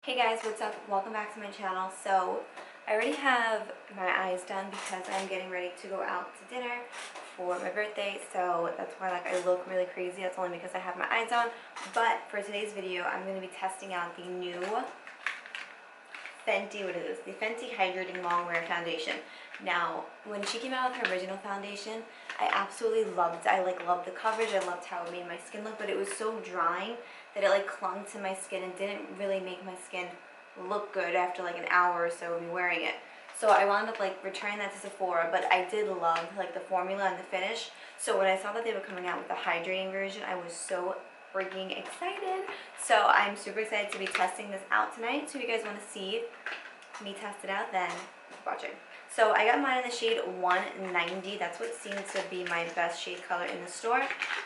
Hey guys, what's up? Welcome back to my channel. So I already have my eyes done because I'm getting ready to go out to dinner for my birthday. So that's why I look really crazy. That's only because I have my eyes on. But for today's video, I'm going to be testing out the new Fenty, the Fenty Hydrating Longwear Foundation. Now, when she came out with her original foundation, I absolutely loved it. I loved the coverage. I loved how it made my skin look, but it was so drying that it clung to my skin and didn't really make my skin look good after an hour or so of me wearing it. So I wound up returning that to Sephora, but I did love the formula and the finish. So when I saw that they were coming out with the hydrating version, I was so freaking excited. So I'm super excited to be testing this out tonight. So if you guys want to see me test it out, then keep watching. So I got mine in the shade 190. That's what seems to be my best shade color in the store.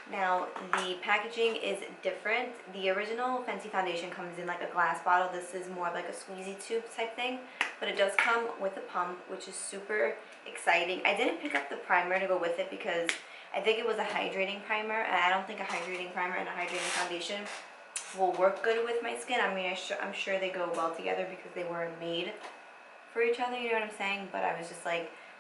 Now the packaging is different. The original Fenty foundation comes in a glass bottle. This is more of a squeezy tube type thing, but it does come with a pump, which is super exciting. I didn't pick up the primer to go with it because I think it was a hydrating primer, and I don't think a hydrating primer and a hydrating foundation will work good with my skin. I mean, I'm sure they go well together because they were made for each other, you know what I'm saying? But I was just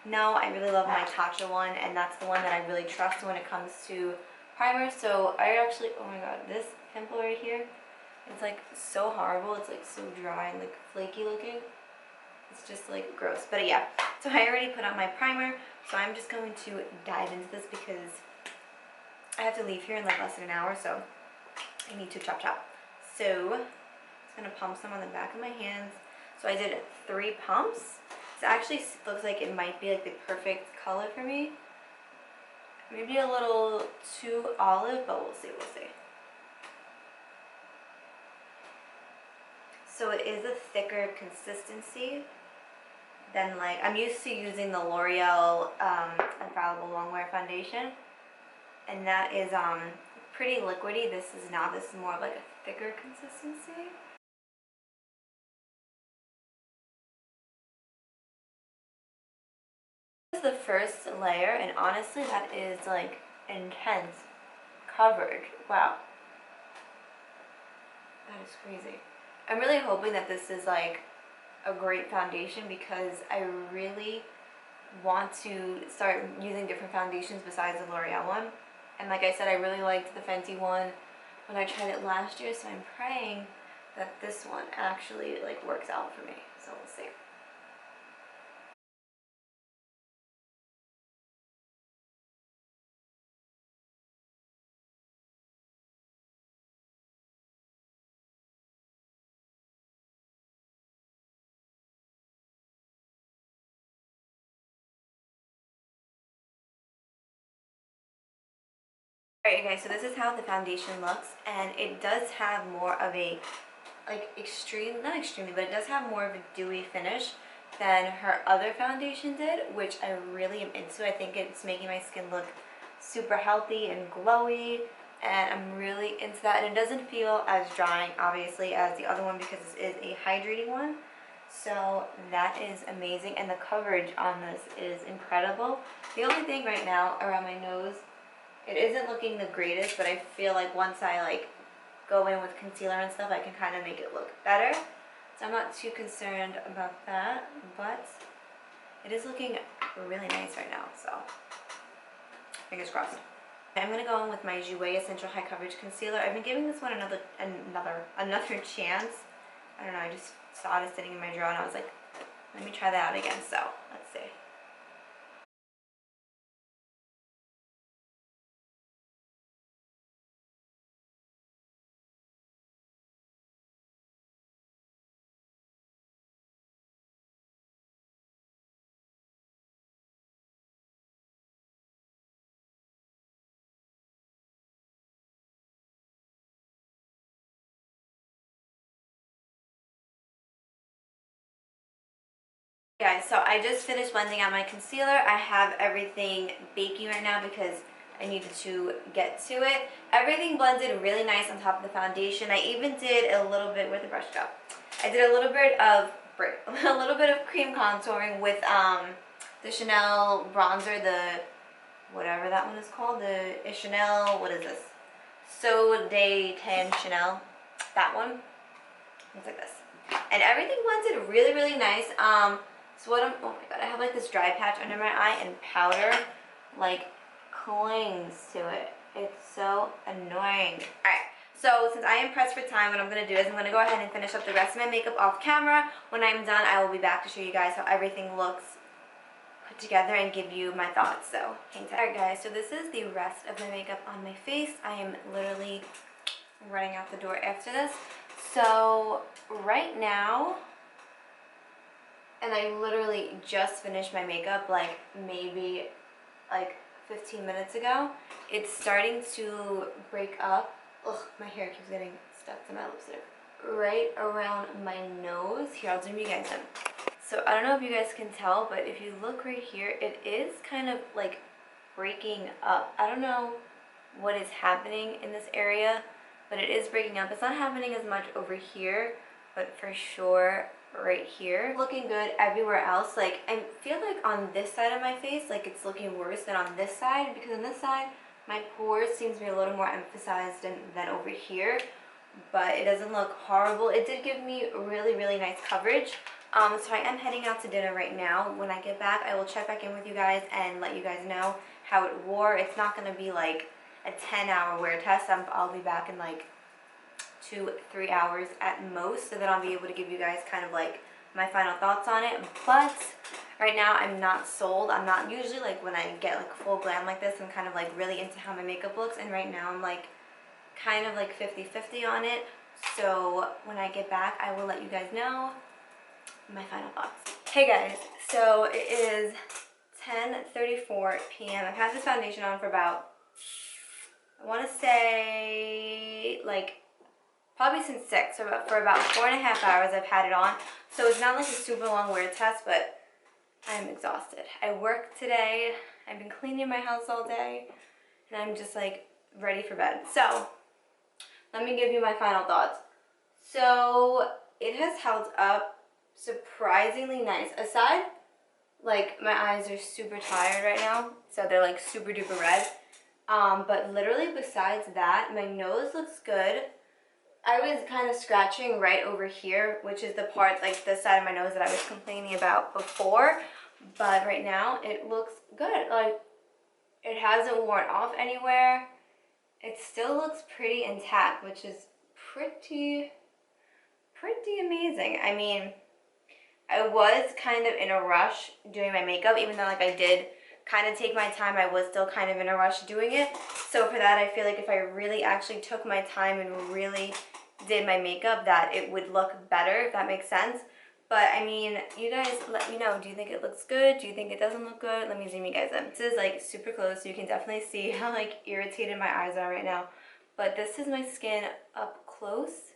no, I really love my Tatcha one, and that's the one that I really trust when it comes to primer. So I actually, oh my god, this pimple right here, it's so horrible. It's so dry and flaky looking. It's just gross. But yeah, so I already put on my primer, so I'm just going to dive into this because I have to leave here in less than an hour, so I need to chop. So I'm just gonna pump some on the back of my hands. So I did 3 pumps. This actually looks like it might be the perfect color for me. Maybe a little too olive, but we'll see. So it is a thicker consistency than I'm used to using the L'Oreal Infallible Longwear Foundation, and that is pretty liquidy. This is not. This is more of a thicker consistency. This is the first layer, and honestly that is intense coverage. Wow, that is crazy. I'm really hoping that this is a great foundation because I really want to start using different foundations besides the L'Oreal one. And like I said, I really liked the Fenty one when I tried it last year, so I'm praying that this one actually works out for me. So we'll see. Alright you guys, so this is how the foundation looks, and it does have more of a not extremely, but it does have more of a dewy finish than her other foundation did, which I really am into. I think it's making my skin look super healthy and glowy, and I'm really into that. And it doesn't feel as drying obviously as the other one because this is a hydrating one. So that is amazing, and the coverage on this is incredible. The only thing right now around my nose, it isn't looking the greatest, but I feel once I go in with concealer and stuff, I can kind of make it look better. So I'm not too concerned about that, but it is looking really nice right now, so fingers crossed. I'm going to go in with my USE Essential High Coverage Concealer. I've been giving this one another chance. I don't know, I just saw it sitting in my drawer and I was like, let me try that out again, so let's see. Guys, so I just finished blending out my concealer. I have everything baking right now because I needed to get to it. Everything blended really nice on top of the foundation. I even did a little bit, where'd the brush go? I did a little bit of cream contouring with the Chanel bronzer, the whatever that one is called, the Chanel, what is this? So de Tan Chanel, that one. Looks like this. and everything blended really, really nice. So what I'm, oh my god, I have like this dry patch under my eye, and powder like clings to it. It's so annoying. Alright, so since I am pressed for time, what I'm going to do is I'm going to go ahead and finish up the rest of my makeup off camera. When I'm done, I will be back to show you guys how everything looks put together and give you my thoughts, so hang tight. Alright guys, so this is the rest of the makeup on my face. I am literally running out the door after this. So right now, and I literally just finished my makeup like maybe like 15 minutes ago. It's starting to break up. Ugh, my hair keeps getting stuck to my lipstick. Right around my nose. Here, I'll zoom you guys in. So I don't know if you guys can tell, but if you look right here, it is kind of like breaking up. I don't know what is happening in this area, but it is breaking up. It's not happening as much over here, but for sure right here. Looking good everywhere else. Like, I feel like on this side of my face, like it's looking worse than on this side, because on this side, my pores seems to be a little more emphasized than over here, but it doesn't look horrible. It did give me really, really nice coverage. So I am heading out to dinner right now. When I get back, I will check back in with you guys and let you guys know how it wore. It's not going to be like a 10-hour wear test. I'll be back in like 2-3 hours at most, so then I'll be able to give you guys kind of like my final thoughts on it. But right now I'm not sold. I'm not usually like, when I get like full glam like this, I'm kind of like really into how my makeup looks, and right now I'm like kind of like 50-50 on it. So when I get back, I will let you guys know my final thoughts. Hey guys, so it is 10:34 p.m. I've had this foundation on for about, I want to say like probably since 6, so for about 4.5 hours I've had it on. So it's not like a super long wear test, but I'm exhausted. I worked today, I've been cleaning my house all day, and I'm just like ready for bed. So let me give you my final thoughts. So it has held up surprisingly nice. Aside, like my eyes are super tired right now, so they're like super duper red. But literally besides that, my nose looks good. I was kind of scratching right over here, which is the part, like this side of my nose that I was complaining about before. But right now, it looks good. Like, it hasn't worn off anywhere. It still looks pretty intact, which is pretty amazing. I mean, I was kind of in a rush doing my makeup, even though like I did kind of take my time, I was still kind of in a rush doing it. So for that, I feel like if I really actually took my time and really did my makeup, that it would look better, if that makes sense. But I mean, you guys let me know, do you think it looks good? Do you think it doesn't look good? Let me zoom you guys in. This is like super close, so you can definitely see how like irritated my eyes are right now. But this is my skin up close.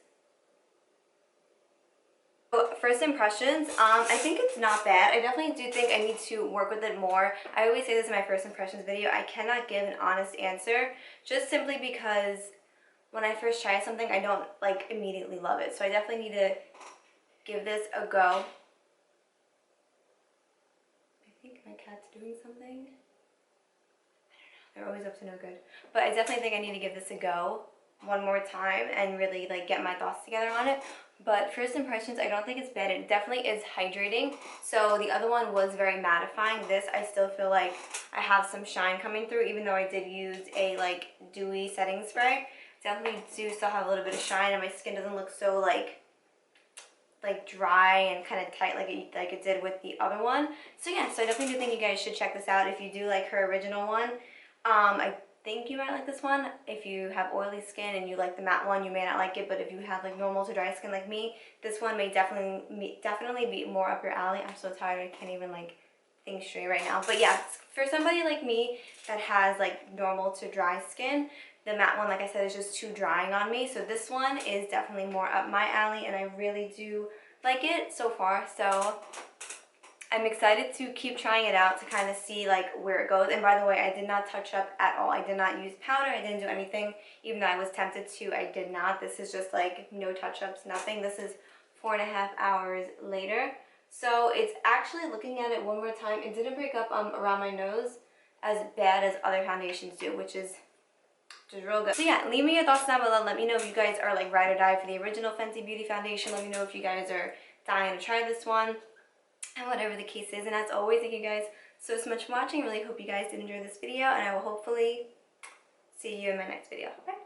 First impressions, I think it's not bad. I definitely do think I need to work with it more. I always say this in my first impressions video. I cannot give an honest answer, just simply because when I first try something, I don't like immediately love it. So I definitely need to give this a go. I think my cat's doing something. I don't know. They're always up to no good. But I definitely think I need to give this a go one more time and really like get my thoughts together on it. But first impressions, I don't think it's bad. It definitely is hydrating. So the other one was very mattifying. This, I still feel like I have some shine coming through, even though I did use a like dewy setting spray. Definitely do still have a little bit of shine, and my skin doesn't look so like dry and kind of tight like it did with the other one. So yeah, so I definitely do think you guys should check this out if you do like her original one. I think you might like this one. If you have oily skin and you like the matte one, you may not like it, but if you have like normal to dry skin like me, this one may definitely be more up your alley. I'm so tired, I can't even like think straight right now. But yeah, for somebody like me that has like normal to dry skin, the matte one, like I said, is just too drying on me. So this one is definitely more up my alley, and I really do like it so far. So I'm excited to keep trying it out to kind of see like where it goes. And by the way, I did not touch up at all. I did not use powder. I didn't do anything, even though I was tempted to. I did not. This is just like no touch-ups, nothing. This is 4.5 hours later. So it's actually, looking at it one more time, it didn't break up around my nose as bad as other foundations do, which is which is real good. So yeah, leave me your thoughts down below. Let me know if you guys are like ride or die for the original Fenty Beauty foundation. Let me know if you guys are dying to try this one, and whatever the case is. And as always, thank you guys so much for watching. Really hope you guys did enjoy this video, and I will hopefully see you in my next video. Okay?